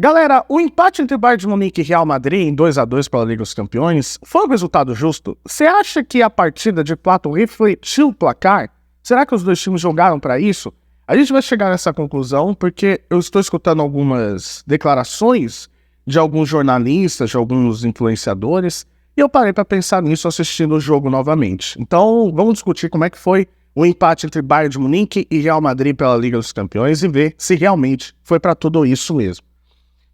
Galera, o empate entre Bayern de Munique e Real Madrid em 2-2 pela Liga dos Campeões foi um resultado justo? Você acha que a partida de fato refletiu o placar? Será que os dois times jogaram para isso? A gente vai chegar nessa conclusão porque eu estou escutando algumas declarações de alguns jornalistas, de alguns influenciadores, e eu parei para pensar nisso assistindo o jogo novamente. Então, vamos discutir como é que foi o empate entre Bayern de Munique e Real Madrid pela Liga dos Campeões e ver se realmente foi para tudo isso mesmo.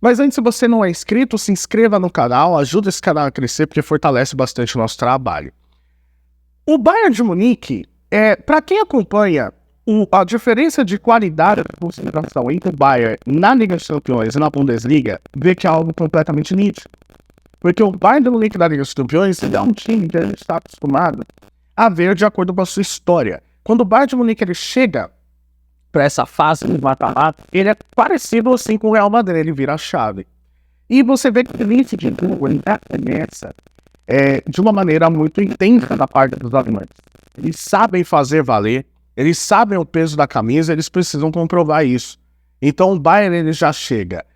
Mas antes, se você não é inscrito, se inscreva no canal, ajuda esse canal a crescer porque fortalece bastante o nosso trabalho. O Bayern de Munique, para quem acompanha a diferença de qualidade de concentração entre o Bayern na Liga dos Campeões e na Bundesliga, vê que é algo completamente nítido. Porque o Bayern de Munique da Liga dos Campeões é um time que a gente está acostumado a ver de acordo com a sua história. Quando o Bayern de Munique ele chega para essa fase de mata-mata, ele é parecido assim com o Real Madrid, ele vira a chave. E você vê que o início de jogo ele começa de uma maneira muito intensa da parte dos alemães. Eles sabem fazer valer, eles sabem o peso da camisa, eles precisam comprovar isso. Então o Bayern ele já chega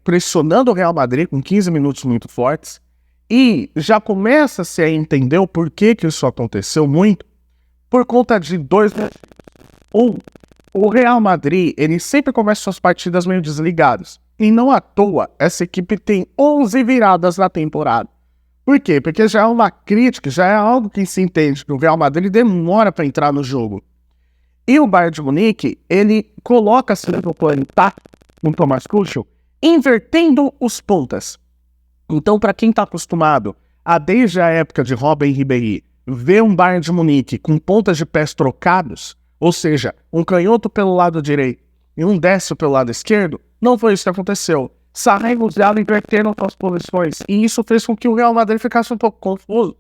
pressionando o Real Madrid com 15 minutos muito fortes e já começa-se a entender o porquê que isso aconteceu muito por conta de dois motivos. O Real Madrid, ele sempre começa suas partidas meio desligados. E não à toa, essa equipe tem 11 viradas na temporada. Por quê? Porque já é uma crítica, já é algo que se entende que o Real Madrid demora para entrar no jogo. E o Bayern de Munique, ele coloca-se no plano tático com o Thomas Tuchel, invertendo os pontas. Então, para quem está acostumado a, desde a época de Robben e Ribéry, ver um Bayern de Munique com pontas de pés trocados, ou seja, um canhoto pelo lado direito e um destro pelo lado esquerdo, não foi isso que aconteceu. Sarra e Musiala inverteram suas posições e isso fez com que o Real Madrid ficasse um pouco confuso.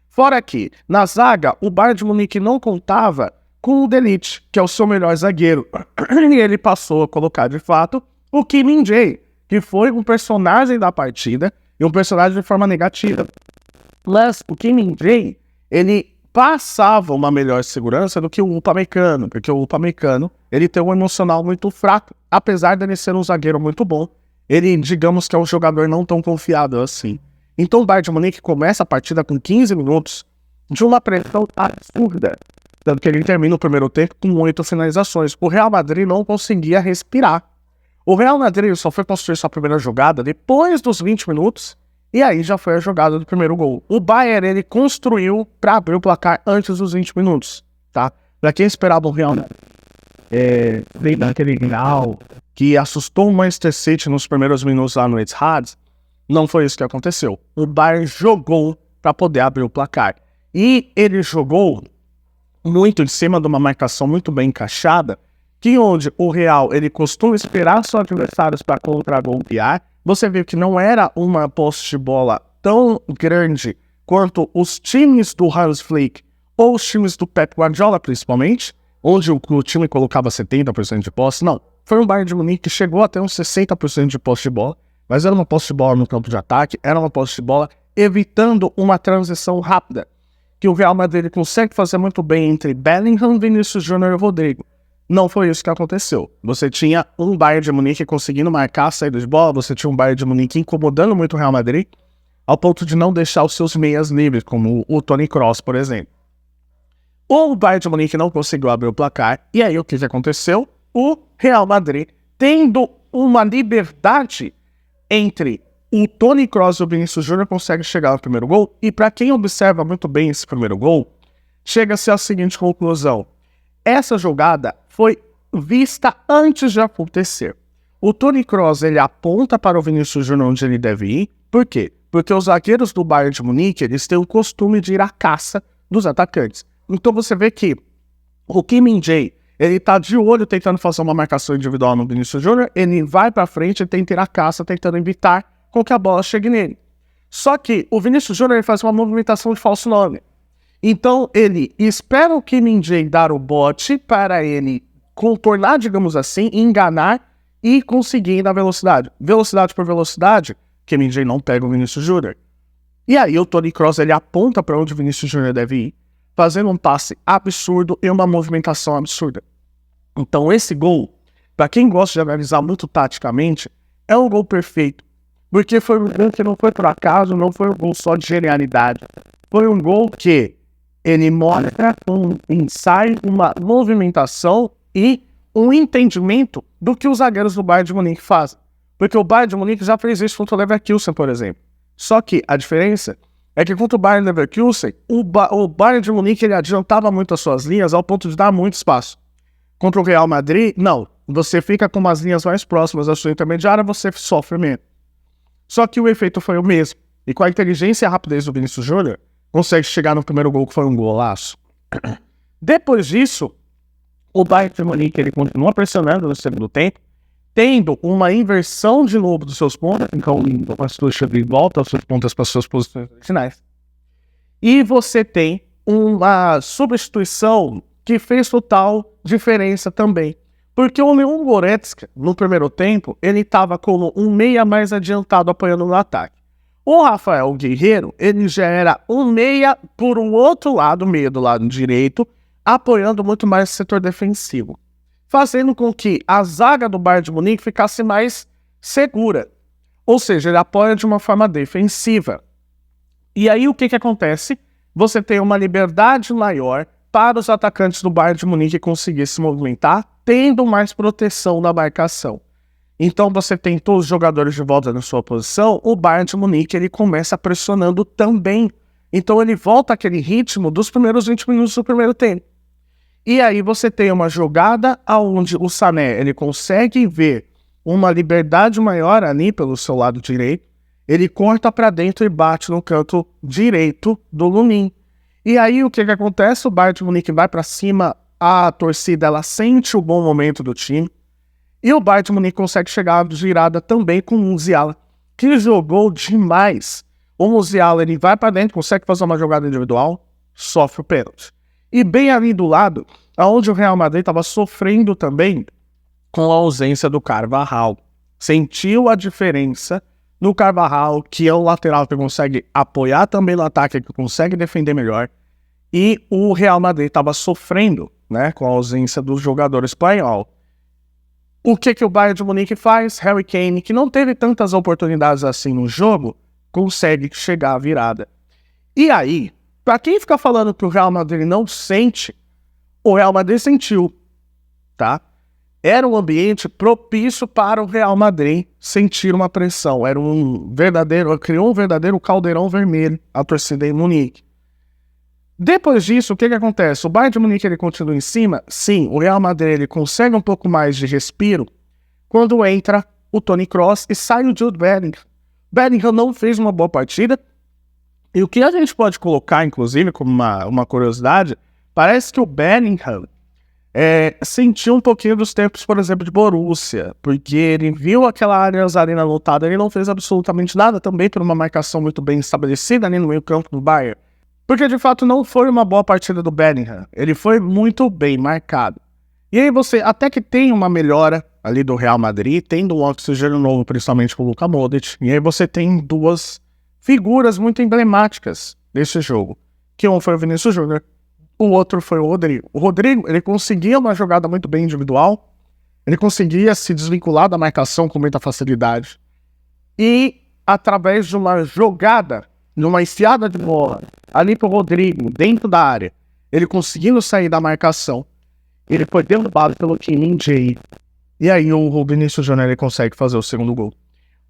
Fora que, na zaga, o Bayern de Munique não contava com o De Ligt, que é o seu melhor zagueiro. E ele passou a colocar, de fato, o Kim Min-jae, que foi um personagem da partida e um personagem de forma negativa. Mas o Kim Min-jae, ele passava uma melhor segurança do que o Upamecano, porque o Upamecano, ele tem um emocional muito fraco, apesar de ele ser um zagueiro muito bom, ele, digamos que é um jogador não tão confiável assim. Então o Bayern de Munique começa a partida com 15 minutos de uma pressão absurda, tanto que ele termina o primeiro tempo com 8 finalizações. O Real Madrid não conseguia respirar. O Real Madrid só foi construir sua primeira jogada depois dos 20 minutos, e aí já foi a jogada do primeiro gol. O Bayern, ele construiu para abrir o placar antes dos 20 minutos, tá? Para quem esperava o Real Madrid daquele final que assustou o Manchester City nos primeiros minutos lá no Etihad, não foi isso que aconteceu. O Bayern jogou para poder abrir o placar. E ele jogou muito em cima de uma marcação muito bem encaixada, que onde o Real ele costuma esperar seus adversários para contra-golpear. Você viu que não era uma posse de bola tão grande quanto os times do Hans Flick ou os times do Pep Guardiola, principalmente, onde o time colocava 70% de posse. Não, foi um Bayern de Munique que chegou a ter uns 60% de posse de bola, mas era uma posse de bola no campo de ataque, era uma posse de bola evitando uma transição rápida, que o Real Madrid consegue fazer muito bem entre Bellingham, Vinícius Júnior e Rodrigo. Não foi isso que aconteceu. Você tinha um Bayern de Munique conseguindo marcar a saída de bola, você tinha um Bayern de Munique incomodando muito o Real Madrid, ao ponto de não deixar os seus meias livres, como o Toni Kroos, por exemplo. O Bayern de Munique não conseguiu abrir o placar, e aí o que aconteceu? O Real Madrid, tendo uma liberdade entre o Toni Kroos e o Vinícius Júnior, consegue chegar ao primeiro gol, e para quem observa muito bem esse primeiro gol, chega-se à seguinte conclusão. Essa jogada foi vista antes de acontecer. O Toni Kroos, ele aponta para o Vinícius Júnior onde ele deve ir. Por quê? Porque os zagueiros do Bayern de Munique, eles têm o costume de ir à caça dos atacantes. Então você vê que o Kim Min-jae, ele tá de olho tentando fazer uma marcação individual no Vinícius Júnior, ele vai para frente e tenta ir à caça, tentando evitar com que a bola chegue nele. Só que o Vinícius Júnior ele faz uma movimentação de falso 9. Então ele espera o Kim Min-jae dar o bote para ele contornar, digamos assim, enganar e conseguir dar velocidade. Velocidade por velocidade, Kim Min-jae não pega o Vinícius Júnior. E aí o Toni Kroos ele aponta para onde o Vinícius Júnior deve ir, fazendo um passe absurdo e uma movimentação absurda. Então esse gol, para quem gosta de analisar muito taticamente, é um gol perfeito. Porque foi um gol que não foi por acaso, não foi um gol só de genialidade. Foi um gol que ele mostra um ensaio, uma movimentação e um entendimento do que os zagueiros do Bayern de Munique fazem. Porque o Bayern de Munique já fez isso contra o Leverkusen, por exemplo. Só que a diferença é que contra o Bayern Leverkusen, o Bayern de Munique ele adiantava muito as suas linhas ao ponto de dar muito espaço. Contra o Real Madrid, não. Você fica com umas linhas mais próximas da sua intermediária, você sofre menos. Só que o efeito foi o mesmo. E com a inteligência e a rapidez do Vinícius Júnior, consegue chegar no primeiro gol, que foi um golaço. Depois disso, o Bayern de Munique ele continua pressionando no segundo tempo, tendo uma inversão de novo dos seus pontos, então o Stuttgart volta aos seus pontos para as suas posições originais. E você tem uma substituição que fez total diferença também. Porque o Leon Goretzka, no primeiro tempo, ele estava como um meia mais adiantado apoiando no ataque. O Rafael Guerreiro, ele já era um meia por um outro lado, meia do lado direito, apoiando muito mais o setor defensivo, fazendo com que a zaga do Bayern de Munique ficasse mais segura. Ou seja, ele apoia de uma forma defensiva. E aí o que acontece? Você tem uma liberdade maior para os atacantes do Bayern de Munique conseguir se movimentar, tendo mais proteção na marcação. Então você tem todos os jogadores de volta na sua posição, o Bayern de Munique ele começa pressionando também. Então ele volta àquele ritmo dos primeiros 20 minutos do primeiro tempo. E aí você tem uma jogada onde o Sané ele consegue ver uma liberdade maior ali pelo seu lado direito, ele corta para dentro e bate no canto direito do Lunin. E aí o que acontece? O Bayern de Munique vai para cima, a torcida ela sente o bom momento do time, e o Bayern de Munique consegue chegar à virada também com o Musiala, que jogou demais. O Musiala ele vai para dentro, consegue fazer uma jogada individual, sofre o pênalti. E bem ali do lado, onde o Real Madrid estava sofrendo também com a ausência do Carvajal. Sentiu a diferença no Carvajal, que é o lateral que consegue apoiar também no ataque, que consegue defender melhor. E o Real Madrid estava sofrendo, né, com a ausência do jogador espanhol. O que o Bayern de Munique faz? Harry Kane, que não teve tantas oportunidades assim no jogo, consegue chegar à virada. E aí, para quem fica falando que o Real Madrid não sente, o Real Madrid sentiu, tá? Era um ambiente propício para o Real Madrid sentir uma pressão. Criou um verdadeiro caldeirão vermelho a torcida em Munique. Depois disso, o que acontece? O Bayern de Munique ele continua em cima. Sim, o Real Madrid ele consegue um pouco mais de respiro quando entra o Toni Kroos e sai o Jude Bellingham. Bellingham não fez uma boa partida. E o que a gente pode colocar, inclusive, como uma curiosidade, parece que o Bellingham sentiu um pouquinho dos tempos, por exemplo, de Borussia, porque ele viu aquela arena lotada, ele não fez absolutamente nada também por uma marcação muito bem estabelecida ali no meio campo do Bayern. Porque de fato não foi uma boa partida do Bellingham, ele foi muito bem marcado. E aí você até que tem uma melhora ali do Real Madrid, tendo um oxigênio novo, principalmente com o Luka Modric, e aí você tem duas figuras muito emblemáticas desse jogo, que um foi o Vinícius Júnior, o outro foi o Rodrigo. O Rodrigo, ele conseguia uma jogada muito bem individual, ele conseguia se desvincular da marcação com muita facilidade, e através de uma jogada, de uma enfiada de bola, ali pro Rodrigo, dentro da área, ele conseguindo sair da marcação, ele foi derrubado pelo Kim Min-jae, e aí o Vinícius Júnior ele consegue fazer o segundo gol.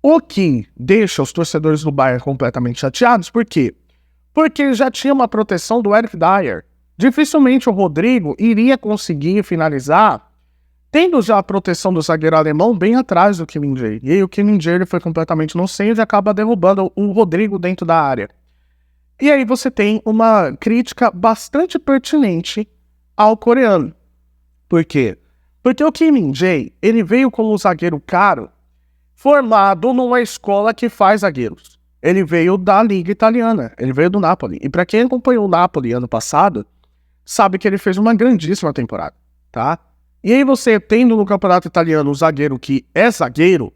O que deixa os torcedores do Bayern completamente chateados, por quê? Porque ele já tinha uma proteção do Eric Dier. Dificilmente o Rodrigo iria conseguir finalizar, tendo já a proteção do zagueiro alemão bem atrás do Kim Min-jae. E aí o Kim Min-jae ele foi completamente inocente e acaba derrubando o Rodrigo dentro da área. E aí você tem uma crítica bastante pertinente ao coreano. Por quê? Porque o Kim Min-jae, ele veio como um zagueiro caro, formado numa escola que faz zagueiros. Ele veio da Liga Italiana, ele veio do Napoli. E para quem acompanhou o Napoli ano passado, sabe que ele fez uma grandíssima temporada, tá? E aí você, tendo no campeonato italiano um zagueiro que é zagueiro,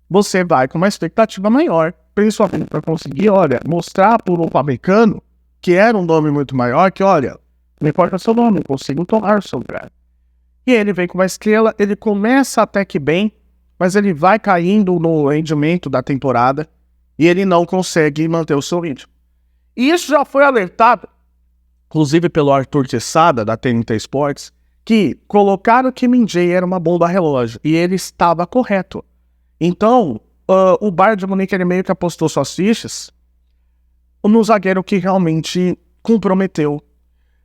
você vai com uma expectativa maior, principalmente para conseguir, mostrar para o Upamecano, que era um nome muito maior, que, não importa seu nome, eu consigo tomar o seu lugar. E ele vem com uma estrela, ele começa até que bem, mas ele vai caindo no rendimento da temporada e ele não consegue manter o seu ritmo. E isso já foi alertado, inclusive pelo Arthur Quesada, da TNT Sports, que colocaram que Min-jae era uma bomba relógio, e ele estava correto. Então, o Bayern de Munique ele meio que apostou suas fichas no zagueiro que realmente comprometeu.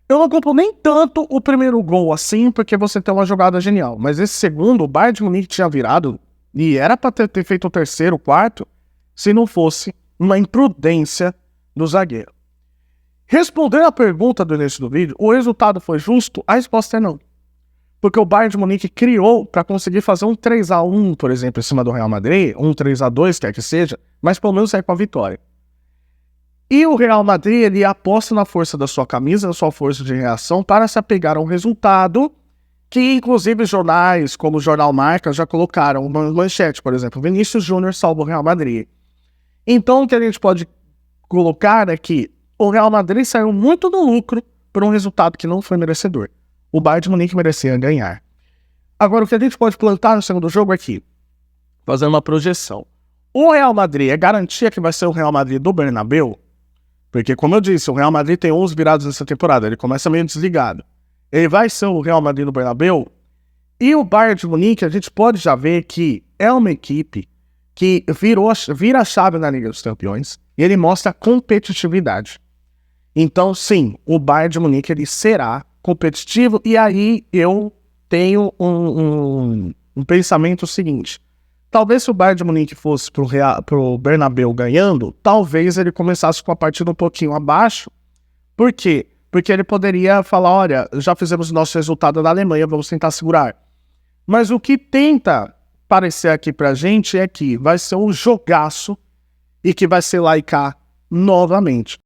Eu não culpo nem tanto o primeiro gol assim, porque você tem uma jogada genial, mas esse segundo, o Bayern de Munique tinha virado, e era para ter feito o terceiro, o quarto, se não fosse uma imprudência do zagueiro. Respondendo a pergunta do início do vídeo, o resultado foi justo? A resposta é não. Porque o Bayern de Munique criou para conseguir fazer um 3-1, por exemplo, em cima do Real Madrid, um 3-2, quer que seja, mas pelo menos sair com a vitória. E o Real Madrid, ele aposta na força da sua camisa, na sua força de reação, para se apegar a um resultado que, inclusive, jornais como o Jornal Marca já colocaram uma manchete, por exemplo, Vinícius Júnior salva o Real Madrid. Então, o que a gente pode colocar é que o Real Madrid saiu muito no lucro por um resultado que não foi merecedor. O Bayern de Munique merecia ganhar. Agora, o que a gente pode plantar no segundo jogo é que, fazendo uma projeção, o Real Madrid é garantia que vai ser o Real Madrid do Bernabéu? Porque, como eu disse, o Real Madrid tem 11 virados nessa temporada, ele começa meio desligado. Ele vai ser o Real Madrid do Bernabéu? E o Bayern de Munique, a gente pode já ver que é uma equipe que vira a chave na Liga dos Campeões e ele mostra competitividade. Então, sim, o Bayern de Munique ele será competitivo, e aí eu tenho um pensamento seguinte. Talvez se o Bayern de Munique fosse pro Bernabéu ganhando, talvez ele começasse com a partida um pouquinho abaixo. Por quê? Porque ele poderia falar, olha, já fizemos o nosso resultado na Alemanha, vamos tentar segurar. Mas o que tenta parecer aqui pra gente é que vai ser um jogaço e que vai ser lá e cá novamente.